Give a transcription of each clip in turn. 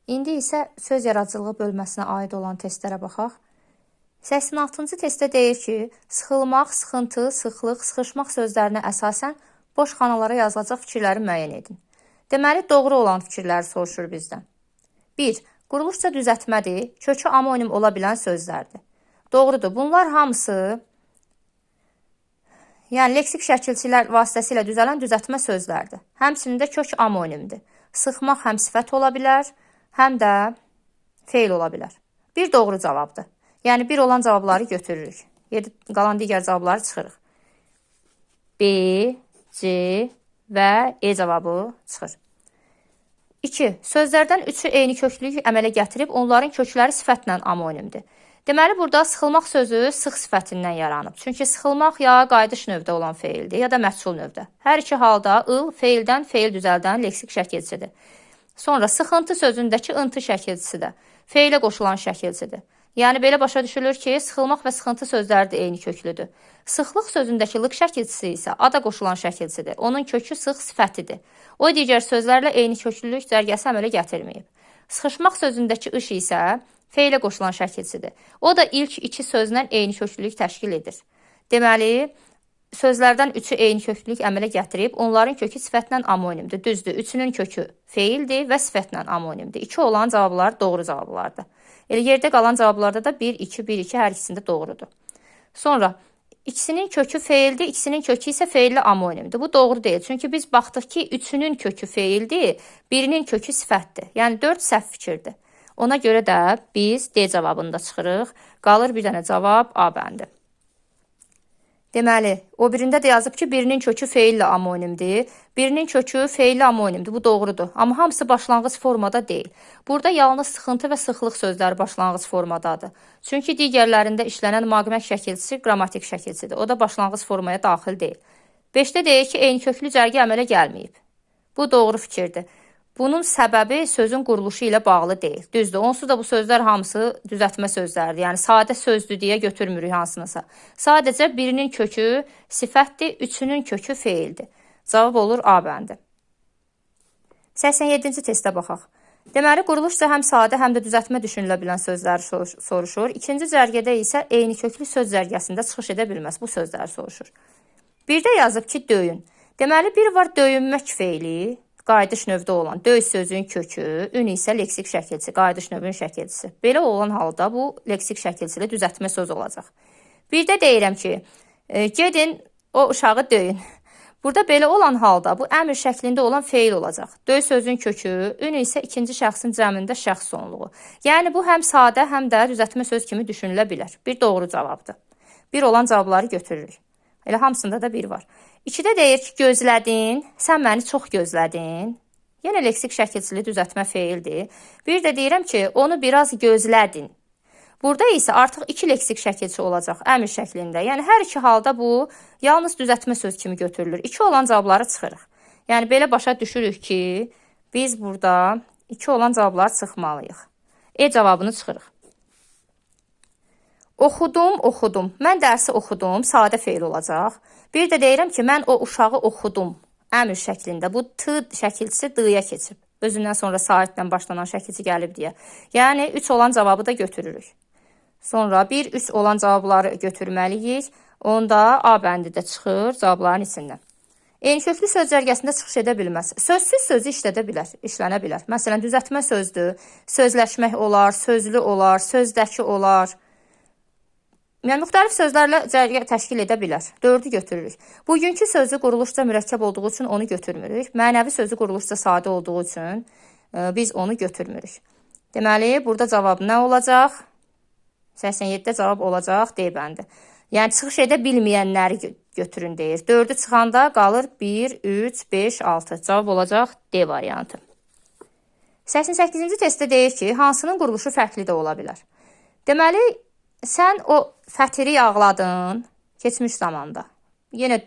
İndi isə söz yaradıcılığı bölməsinə aid olan testlərə baxaq. 86-cı testdə deyir ki, sıxılmaq, sıxıntı, sıxlıq, sıxışmaq sözlərinə əsasən boş xanalara yazılacaq fikirləri müəyyən edin. Deməli, doğru olan fikirləri soruşur bizdən. 1. Quruluşca düzəltmədir, kökü amonim ola bilən sözlərdir. Doğrudur, bunlar hamısı leksik şəkilçilər vasitəsilə düzələn düzəltmə sözlərdir. Həmçinin də kök amonimdir. Sıxmaq həm sifət ola bilər, həm də feil ola bilər. Bir doğru cavabdır. Yəni, bir olan cavabları götürürük. Qalan digər cavabları çıxırıq. B, C və E cavabı çıxır. 2. Sözlərdən üçü eyni köklülük əmələ gətirib, onların kökləri sifətlə amonimdir. Deməli, burada sıxılmaq sözü sıx sifətindən yaranıb. Çünki sıxılmaq ya qayıdış növdə olan feildir, ya da məhsul növdə. Hər iki halda ıl feildən feil düzəldən leksik şəkilçidir. Sonra sıxıntı sözündəki ıntı şəkilçisidir. Feilə qoşulan şəkilçidir. Yəni, belə başa düşülür ki, sıxılmaq və sıxıntı sözləri də eyni köklüdür. Sıxlıq sözündəki lıq şəkilçisi isə ada qoşulan şəkilçidir. Onun kökü sıx sifətidir. O, digər sözlərlə eyni köklülük cərgəsi əmələ gətirməyib. Sıxışmaq sözündəki ış isə feilə qoşulan şəkilçidir. O da ilk iki sözlə eyni köklülük təşkil edir. Deməli, sözlərdən üçü eyni köklülük əmələ gətirib, onların kökü sifətlə amonimdir. Düzdür, üçünün kökü feildir və sifətlə amonimdir. 2 olan cavablar doğru cavablardır. Elə yerdə qalan cavablarda da 1, 2, 1, 2 hər ikisində doğrudur. Sonra, ikisinin kökü feildir, ikisinin kökü isə feilli amonimdir. Bu doğru deyil. Çünki biz baxdıq ki, üçünün kökü feildir, birinin kökü sifətdir. Yəni, 4 səhv fikirdir. Ona görə də biz D cavabında çıxırıq. Qalır bir dənə cavab A bəndi. Deməli, o birində də yazıb ki, birinin kökü feillə amonimdir, birinin kökü feillə amonimdir. Bu doğrudur. Amma hamısı başlanğıc formada deyil. Burada yalnız sıxıntı və sıxlıq sözləri başlanğıc formadadır. Çünki digərlərində işlənən maqmək şəkilçisi qrammatik şəkilçidir. O da başlanğıc formaya daxil deyil. 5-də deyir ki, eyni köklü cərgə əmələ gəlməyib. Bu doğru fikirdir. Bunun səbəbi sözün quruluşu ilə bağlı deyil. Düzdür, onsuz da bu sözlər hamısı düzəltmə sözlərdir. Yəni, sadə sözdür deyə götürmürük hansınısa. Sadəcə birinin kökü sifətdir, üçünün kökü feildir. Cavab olur A bəndi. 87-ci testə baxaq. Deməli, quruluşca həm sadə, həm də düzəltmə düşünülə bilən sözləri soruşur. İkinci cərgədə isə eyni köklü söz cərgəsində çıxış edə bilməz. Bu sözləri soruşur. Birdə yazıb ki, döyün. Deməli, bir var döyünmək feili, qayıdış növdə olan döy sözün kökü, ün isə leksik şəkilçisi, qayıdış növünün şəkilçisi. Belə olan halda bu leksik şəkilçili düzəltmə söz olacaq. Bir də deyirəm ki, gedin o uşağı döyün. Burada belə olan halda bu əmr şəklində olan feil olacaq. Döy sözün kökü, ün isə ikinci şəxsin cəmində şəxs sonluğu. Yəni, bu həm sadə, həm də düzəltmə söz kimi düşünülə bilər. Bir doğru cavabdır. Bir olan cavabları götürürük. Elə hamısında da bir var. 2-də deyir ki, gözlədin, sən məni çox gözlədin. Yenə leksik şəkilçili düzəltmə feildir. Bir də deyirəm ki, onu biraz gözlədin. Burada isə artıq 2 leksik şəkilçi olacaq əmr şəklində. Yəni, hər iki halda bu yalnız düzəltmə söz kimi götürülür. 2 olan cavabları çıxırıq. Yəni, belə başa düşürük ki, biz burada 2 olan cavabları çıxmalıyıq. E cavabını çıxırıq. Oxudum, oxudum. Mən dərsi oxudum, sadə feil olacaq. Bir də deyirəm ki, mən o uşağı oxudum. Əmr şəklində. Bu t şəkilçisi d-ya keçib. Özündən sonra saitlə başlanan şəkilçi gəlib deyə. Yəni, 3 olan cavabı da götürürük. Sonra 1, 3 olan cavabları götürməliyik. Onda A bəndi də çıxır cavabların içindən. Eyni köklü söz cərgəsində çıxış edə bilməz. Sözsüz sözü işlənə bilər. Məsələn, düzəltmə sözdür, sözləşmək olar, sözlü olar, sözdəki olar. Yəni, müxtəlif sözlərlə cərgə təşkil edə bilər. 4-ü götürürük. Bugünkü sözü quruluşca mürəkkəb olduğu üçün onu götürmürük. Mənəvi sözü quruluşca sadə olduğu üçün biz onu götürmürük. Deməli, burada cavab nə olacaq? 87-də cavab olacaq D bəndi. Yəni, çıxış edə bilməyənləri götürün deyir. 4-ü çıxanda qalır 1, 3, 5, 6. Cavab olacaq D variantı. 88-ci testdə deyir ki, hansının quruluşu fərqli də ola bilər. Deməli, sən o fətiri yağladın keçmiş zamanda. Yenə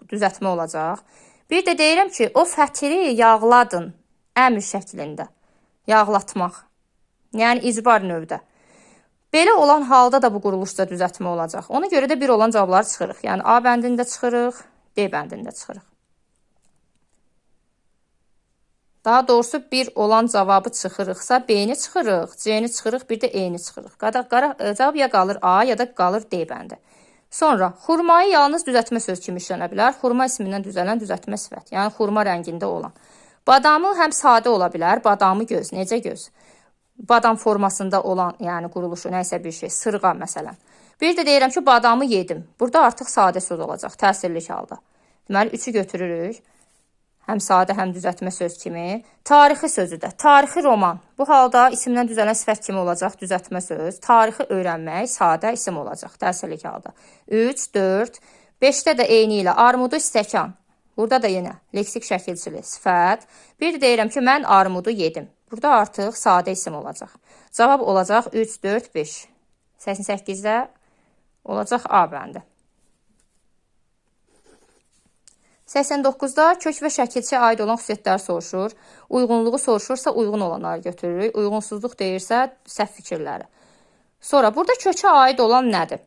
düzəltmə olacaq. Bir də deyirəm ki, o fətiri yağladın əmr şəklində. Yağlatmaq. Yəni, icbar növdə. Belə olan halda da bu quruluşda düzəltmə olacaq. Ona görə də bir olan cavabları çıxırıq. Yəni, A bəndində çıxırıq, D bəndində çıxırıq. Daha doğrusu bir olan cavabı çıxırıqsa B-ni çıxırıq, C-ni çıxırıq, bir də E-ni çıxırıq. Cavab ya qalır A, ya da qalır D bəndi. Sonra, xurmayı yalnız düzəltmə söz kimi işlənə bilər. Xurma ismindən düzələn düzəltmə sifət. Yəni, xurma rəngində olan. Badamı həm sadə ola bilər, badamı göz. Necə göz? Badam formasında olan, yəni quruluşu, nəysə bir şey, sırğa məsələn. Bir də deyirəm ki, badamı yedim. Burada artıq sadə söz olacaq, təsirlik halda. Deməli, 3-ü götürürük. Həm sadə, həm düzəltmə söz kimi. Tarixi sözü də. Tarixi roman. Bu halda isimdən düzələn sifət kimi olacaq düzəltmə söz. Tarixi öyrənmək, sadə isim olacaq, təsirlik halda. 3, 4, 5-də də eyni ilə armudu stəkan. Burada da yenə leksik şəkilçili sifət. Bir də deyirəm ki, mən armudu yedim. Burada artıq sadə isim olacaq. Cavab olacaq 3, 4, 5. 88-də olacaq A bəndi. 89-da kök və şəkilçiyə aid olan xüsusiyyətləri soruşur. Uyğunluğu soruşursa uyğun olanları götürürük. Uyğunsuzluq deyirsə səhv fikirləri. Sonra burada kökə aid olan nədir?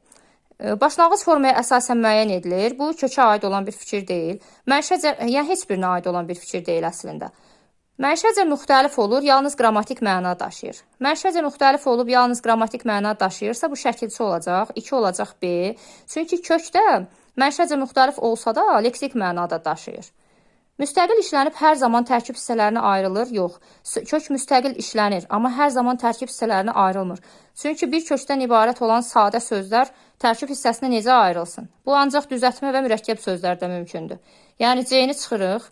Başlanğıc formaya əsasən müəyyən edilir. Bu kökə aid olan bir fikir deyil. Mənşəcə, yəni heç birinə aid olan bir fikir deyil əslində. Mənşəcə müxtəlif olur, yalnız qrammatik məna daşıyır. Mənşəcə müxtəlif olub, yalnız qrammatik məna daşıyırsa, bu şəkilçi olacaq, 2 olacaq B. Çünki kökdə mənşəcə müxtəlif olsa da, leksik mənada daşıyır. Müstəqil işlənib hər zaman tərkib hissələrinə ayrılır? Yox. Kök müstəqil işlənir, amma hər zaman tərkib hissələrinə ayrılmır. Çünki bir kökdən ibarət olan sadə sözlər tərkib hissəsinə necə ayrılsın? Bu ancaq düzəltmə və mürəkkəb sözlərdə mümkündür. Yəni C-ni çıxırıq.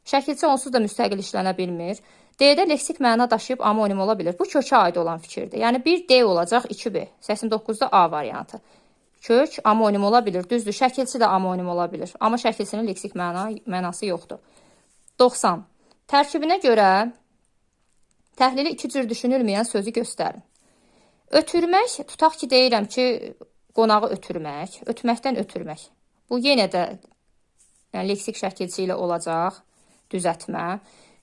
Şəkilçi onsuz da müstəqil işlənə bilmir. D-də leksik məna daşıyıb amonim ola bilir. Bu kökə aid olan fikirdir. Yəni 1 D olacaq, 2 B. 89-da A variantı. Kök amonim ola bilir. Düzdür, şəkilçi də amonim ola bilir. Amma şəkilçinin leksik mənası yoxdur. 90. Tərkibinə görə təhlili 2 cür düşünülməyən sözü göstərin. Ötürmək, tutaq ki, deyirəm ki, qonağı ötürmək, ötməkdən ötürmək. Bu yenə də yəni, leksik şəkilçi ilə olacaq, düzətmə.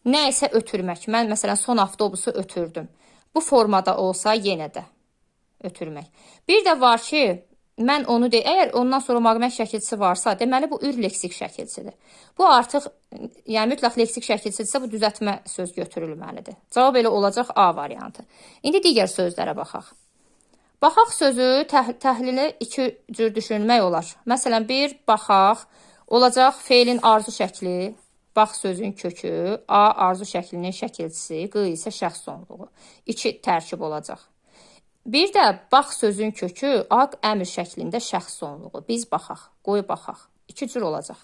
Nə isə ötürmək. Mən məsələn son avtobusu ötürdüm. Bu formada olsa yenə də ötürmək. Bir də var ki, mən onu əgər ondan sonra maqmək şəkilçisi varsa, deməli bu ür leksik şəkilçidir. Bu artıq, yəni mütləq leksik şəkilçidirsə, bu düzəltmə söz götürülməlidir. Cavab elə olacaq A variantı. İndi digər sözlərə baxaq. Baxaq sözü təhlili 2 cür düşünmək olar. Məsələn, bir baxaq olacaq feilin arzu şəkli, bax sözün kökü, A arzu şəklinin şəkilçisi, Q isə şəxs sonluğu. 2 tərkib olacaq. Bir də bax sözün kökü, A əmr şəklində şəxs sonluğu. Biz baxaq, qoy baxaq. 2 cür olacaq.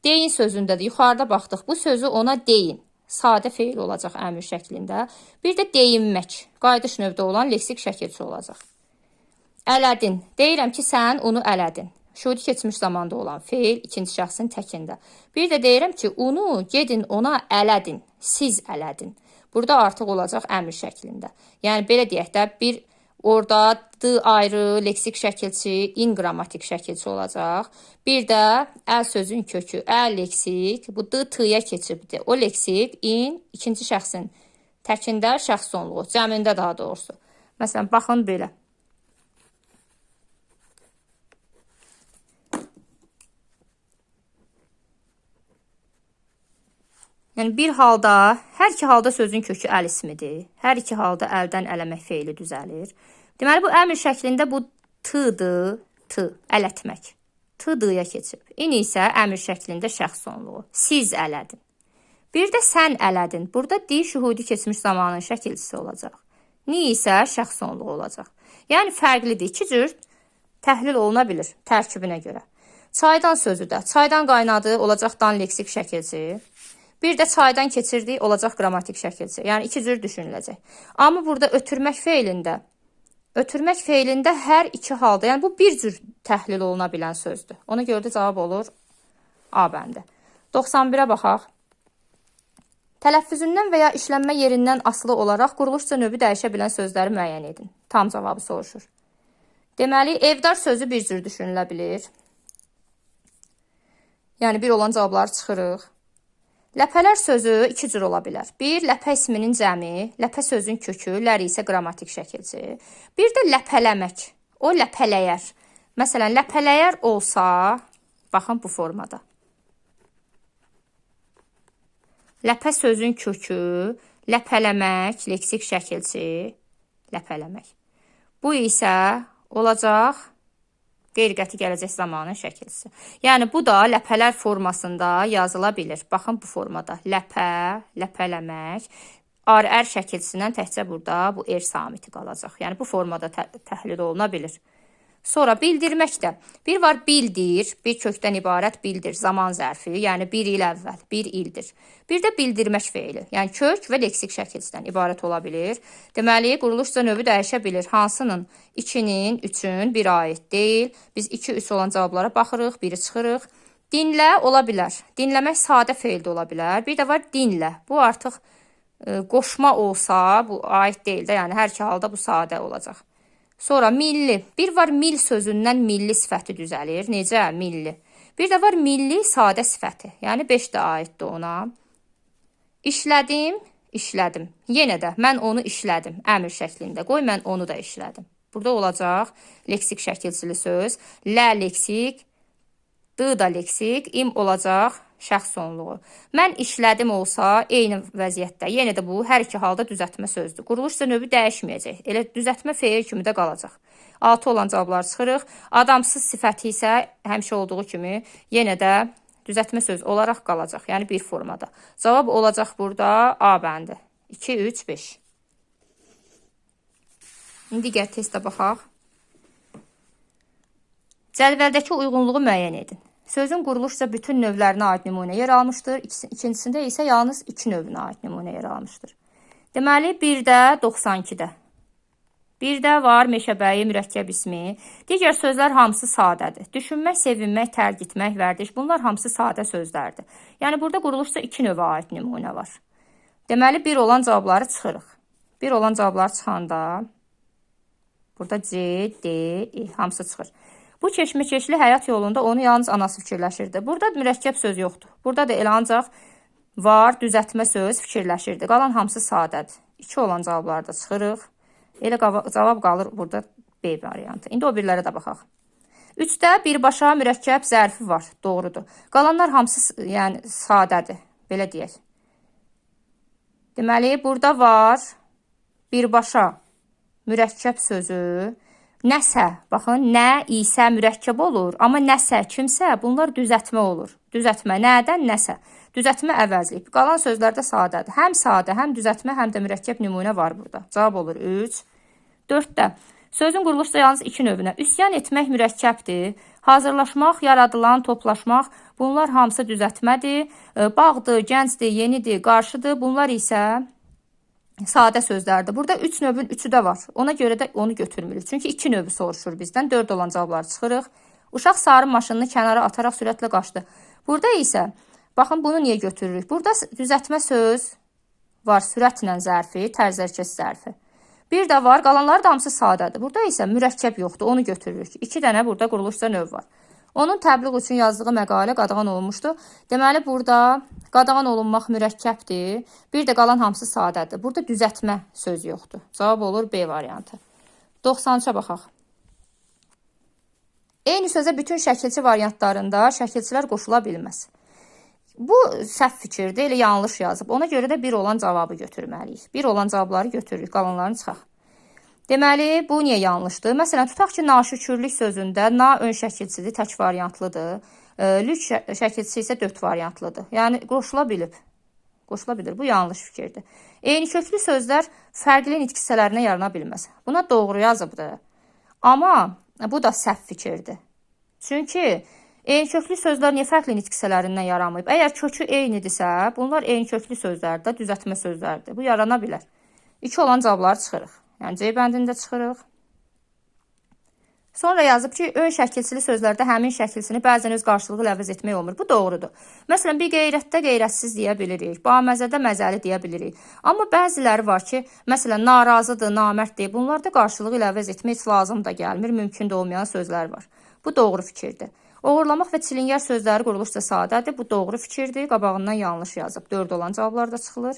Deyin sözündə də yuxarıda baxdıq. Bu sözü ona deyin. Sadə feil olacaq əmr şəklində. Bir də deyinmək. Qayıdış növdə olan leksik şəkilçi olacaq. Ələdin. Deyirəm ki, sən onu ələdin. Şudi keçmiş zamanda olan feil ikinci şəxsin təkində. Bir də deyirəm ki, onu gedin ona ələdin. Siz ələdin. Burada artıq olacaq əmr şəklində. Yəni belə deyək də bir orada D ayrı leksik şəkilçi, in qrammatik şəkilçi olacaq. Bir də əl sözün kökü, əl leksik, bu D T-yə keçibdir. O leksik, in ikinci şəxsin təkində şəxs sonluğu, cəmində daha doğrusu. Məsələn, baxın belə. Yəni bir halda, hər iki halda sözün kökü əl ismidir. Hər iki halda əldən eləmək feili düzəlir. Deməli, bu əmr şəklində bu T-dır, T, ələtmək. T-dıya keçib. İni isə əmr şəklində şəxs sonluğu. Siz ələdin. Bir də sən ələdin. Burada di şühudi keçmiş zamanın şəkilçisi olacaq. Ni isə şəxs sonluğu olacaq. Yəni fərqlidir. 2 cür təhlil oluna bilir tərkibinə görə. Çaydan sözü də. Çaydan qaynadı olacaq dan leksik şəkilçi. Bir də çaydan keçirdik olacaq qrammatik şəkilçi. Yəni 2 cür düşünüləcək. Amma burada ötürmək feilində hər iki halda, yəni bu bir cür təhlil oluna bilən sözdür. Ona görə də cavab olur A bəndi. 91-ə baxaq. Tələffüzündən və ya işlənmə yerindən asılı olaraq quruluşca növü dəyişə bilən sözləri müəyyən edin. Tam cavabı soruşur. Deməli, evdar sözü bir cür düşünülə bilir. Yəni bir olan cavabları çıxırıq. Ləpələr sözü 2 cür ola bilər. Bir, ləpə isminin cəmi, ləpə sözün kökü, ləri isə qrammatik şəkilçi. Bir də ləpələmək, o ləpələyər. Məsələn, ləpələyər olsa, baxın bu formada. Ləpə sözün kökü, ləpələmək, leksik şəkilçi, ləpələmək. Bu isə olacaq qeyri-qəti gələcək zamanın şəkilçisi. Yəni, bu da ləpələr formasında yazıla bilir. Baxın, bu formada. Ləpə, ləpələmək. Ar-ər şəkilçisindən təkcə burada bu er samiti qalacaq. Yəni, bu formada təhlil oluna bilir. Sonra bildirmək də. Bir var bildir, bir kökdən ibarət bildir, zaman zərfi, yəni bir il əvvəl, bir ildir. Bir də bildirmək feili, yəni kök və leksik şəkilçisindən ibarət ola bilir. Deməli, quruluşca növü dəyişə bilir. Hansının? 2-nin, 3-ün bir aid deyil. Biz 2-3 olan cavablara baxırıq, biri çıxırıq. Dinlə ola bilər. Dinləmək sadə feil də ola bilər. Bir də var dinlə. Bu artıq qoşma olsa, bu aid deyil də, yəni hər iki halda bu sadə olacaq. Sonra milli. Bir var mil sözündən milli sifəti düzəlir. Necə? Milli. Bir də var milli sadə sifəti. Yəni 5 də aiddir ona. İşlədim, işlədim. Yenə də mən onu işlədim. Əmr şəklində. Qoy mən onu da işlədim. Burada olacaq leksik şəkilçili söz. Lə leksik, d da leksik, im olacaq şəxs sonluğu. Mən işlədim olsa, eyni vəziyyətdə. Yenə də bu, hər iki halda düzəltmə sözdür. Quruluşca növü dəyişməyəcək. Elə düzəltmə feil kimi də qalacaq. 6 olan cavabları çıxırıq. Adamsız sifəti isə həmişə olduğu kimi yenə də düzəltmə söz olaraq qalacaq. Yəni bir formada. Cavab olacaq burada A bəndi. 2, 3, 5. İndi digər testə baxaq. Cədvəldəki uyğunluğu müəyyən edin. Sözün quruluşca bütün növlərinə aid nümunə yer almışdır. İkincisində isə yalnız 2 növünə aid nümunə yer almışdır. Deməli, 1-də 92-də. 1-də var meşəbəyi, mürəkkəb ismi. Digər sözlər hamısı sadədir. Düşünmək, sevinmək, tərk etmək, vərdiş. Bunlar hamısı sadə sözlərdir. Yəni, burada quruluşca 2 növə aid nümunə var. Deməli, 1 olan cavabları çıxırıq. 1 olan cavabları çıxanda burada C, D, E hamısı çıxır. Bu keşməkeşli həyat yolunda onu yalnız anası fikirləşirdi. Burada mürəkkəb söz yoxdur. Burada da elə ancaq var, düzəltmə söz fikirləşirdi. Qalan hamısı sadədir. 2 olan cavablarda çıxırıq. Elə cavab qalır burada B variantı. İndi o birlərə də baxaq. 3-də birbaşa mürəkkəb zərfi var. Doğrudur. Qalanlar hamısı yəni sadədir. Belə deyək. Deməli, burada var birbaşa mürəkkəb sözü. Nəsə, baxın, nə isə mürəkkəb olur, amma nəsə, kimsə, bunlar düzəltmə olur. Düzəltmə nədən nəsə? Düzəltmə əvəzlik. Qalan sözlərdə sadədir. Həm sadə, həm düzəltmə, həm də mürəkkəb nümunə var burada. Cavab olur 3. 4-də sözün quruluşca yalnız 2 növünə. Üsyan etmək mürəkkəbdir. Hazırlaşmaq, yaradılan, toplaşmaq, bunlar hamısı düzəltmədir. Bağdır, gəncdir, yenidir, qarşıdır. Bunlar isə sadə sözlərdir. Burada 3 növün 3-ü də var. Ona görə də onu götürmürük. Çünki 2 növü soruşur bizdən. 4 olan cavabları çıxırıq. Uşaq sarı maşınını kənara ataraq sürətlə qaçdı. Burada isə, baxın, bunu niyə götürürük? Burada düzəltmə söz var. Sürətlə zərfi, tərzərkəs zərfi. Bir də var. Qalanları da hamısı sadədir. Burada isə mürəkkəb yoxdur. Onu götürürük. 2 dənə burada quruluşca növ var. Onun təbliğ üçün yazdığı məqalə qadağan olunmuşdu. Deməli, burada qadağan olunmaq mürəkkəbdir. Bir də qalan hamısı sadədir. Burada düzəltmə söz yoxdur. Cavab olur B variantı. 93-ə baxaq. Eyni sözə bütün şəkilçi variantlarında şəkilçilər qoşula bilməz. Bu səhv fikirdir, elə yanlış yazıb. Ona görə də 1 olan cavabı götürməliyik. 1 olan cavabları götürürük, qalanlarını çıxaq. Deməli, bu niyə yanlışdır? Məsələn, tutaq ki, naşükürlük sözündə na ön şəkilçidir, tək variantlıdır. Lük şəkilçisi isə 4 variantlıdır. Yəni, qoşula bilib. Qoşula bilir. Bu yanlış fikirdir. Eyni köklü sözlər fərqli nitq hissələrinə yarana bilməz. Buna doğru yazıbdır. Amma bu da səhv fikirdir. Çünki eyni köklü sözlər niyə fərqli nitq hissələrindən yaramayıb? Əgər kökü eynidirsə, bunlar eyni köklü sözlərdə düzəltmə sözlərdir. Bu yarana bilər. 2 olan cavabları çıxırıq. Yəni, C bəndində çıxırıq. Sonra yazıb ki, ön şəkilçili sözlərdə həmin şəkilçini bəzən öz qarşılığı ilə əvəz etmək olmur. Bu doğrudur. Məsələn, bir qeyrətdə qeyrətsiz deyə bilirik. Baməzədə məzəli deyə bilirik. Amma bəziləri var ki, məsələn, narazıdır, namərddir. Bunlarda qarşılığı ilə əvəz etmək heç lazım da gəlmir. Mümkün də olmayan sözlər var. Bu doğru fikirdir. Oğurlamaq və çilingər sözləri quruluşca sadədir. Bu doğru fikirdir. Qabağından yanlış yazıb. 4 olan cavablar da çıxılır.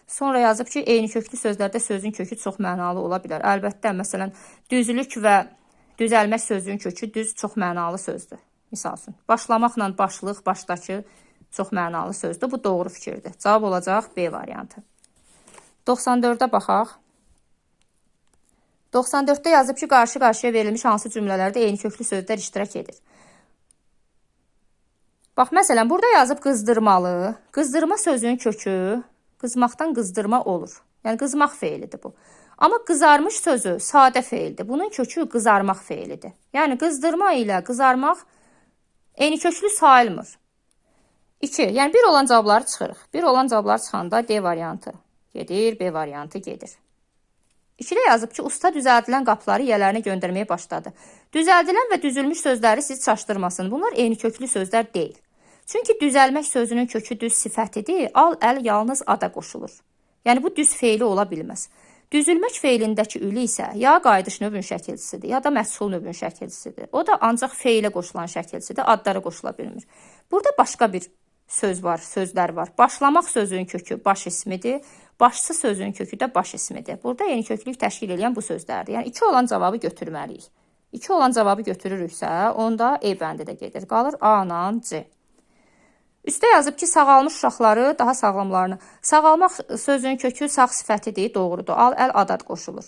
Sonra yazıb ki, eyni köklü sözlərdə sözün kökü çox mənalı ola bilər. Əlbəttə, məsələn, düzlük və düzəlmək sözün kökü düz çox mənalı sözdür. Misal üçün, başlamaqla başlıq, başdakı Çox mənalı sözdür. Bu doğru fikirdir. Cavab olacaq B variantı. 94-də baxaq. 94-də yazıb ki, qarşı-qarşıya verilmiş hansı cümlələrdə eyni köklü sözlər iştirak edir. Bax, məsələn, burada yazıb qızdırmalı. Qızdırma sözünün kökü qızmaqdan qızdırma olur. Yəni, qızmaq feilidir bu. Amma qızarmış sözü sadə feildir. Bunun kökü qızarmaq feilidir. Yəni, qızdırma ilə qızarmaq eyni köklü sayılmır. 2. Yəni, bir olan cavabları çıxırıq. Bir olan cavabları çıxanda D variantı gedir, B variantı gedir. 2-də yazıb ki, usta düzəldilən qapıları yiyələrinə göndərməyə başladı. Düzəldilən və düzülmüş sözləri siz çaşdırmasın. Bunlar eyni köklü sözlər deyil. Çünki düzəlmək sözünün kökü düz sifətidir, al, əl yalnız ada qoşulur. Yəni, bu düz feili ola bilməz. Düzülmək feilindəki ülü isə ya qayıdış növün şəkilçisidir, ya da məchul növün şəkilçisidir. O da ancaq feilə qoşulan şəkilçisidir, adlara qoşula bilmir. Burada başqa bir söz var, sözlər var. Başlamaq sözünün kökü baş ismidir, başçı sözünün kökü də baş ismidir. Burada eyni köklülük təşkil edən bu sözlərdir. Yəni, 2 olan cavabı götürməliyik. 2 olan cavabı götürürüksə, onda E bəndi də gedir. Qalır A ilə C. Üstə yazıb ki, sağalmış uşaqları daha sağlamlarını. Sağalmaq sözünün kökü sağ sifətidir, doğrudur. Al, əl, adad qoşulur.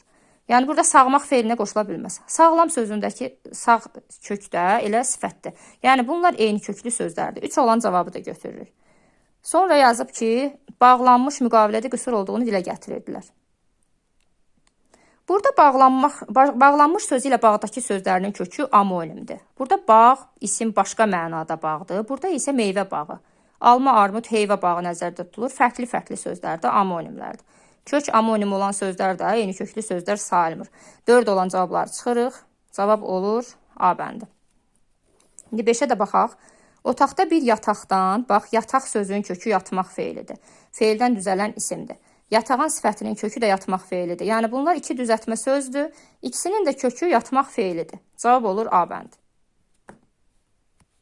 Yəni, burada sağmaq feilinə qoşula bilməz. Sağlam sözündəki sağ kökdə elə sifətdir. Yəni, bunlar eyni köklü sözlərdir. 3 olan cavabı da götürürük. Sonra yazıb ki, bağlanmış müqavilədə qüsur olduğunu dilə gətirirdilər. Burada bağlanmış sözü ilə bağdakı sözlərinin kökü amonimdir. Burada bağ, isim başqa mənada bağdır. Burada isə meyvə bağı. Alma, armud, heyvə bağı nəzərdə tutulur. Fərqli-fərqli sözlər də amonimlərdir. Kök amonim olan sözlər də eyni köklü sözlər sayılmır. 4 olan cavabları çıxırıq. Cavab olur A bəndi. İndi 5-ə də baxaq. Otaqda bir yataqdan, bax, yataq sözünün kökü yatmaq feilidir. Feildən düzələn isimdir. Yatağın sifətinin kökü də yatmaq feilidir. Yəni, bunlar 2 düzəltmə sözdür. İkisinin də kökü yatmaq feilidir. Cavab olur A bəndi.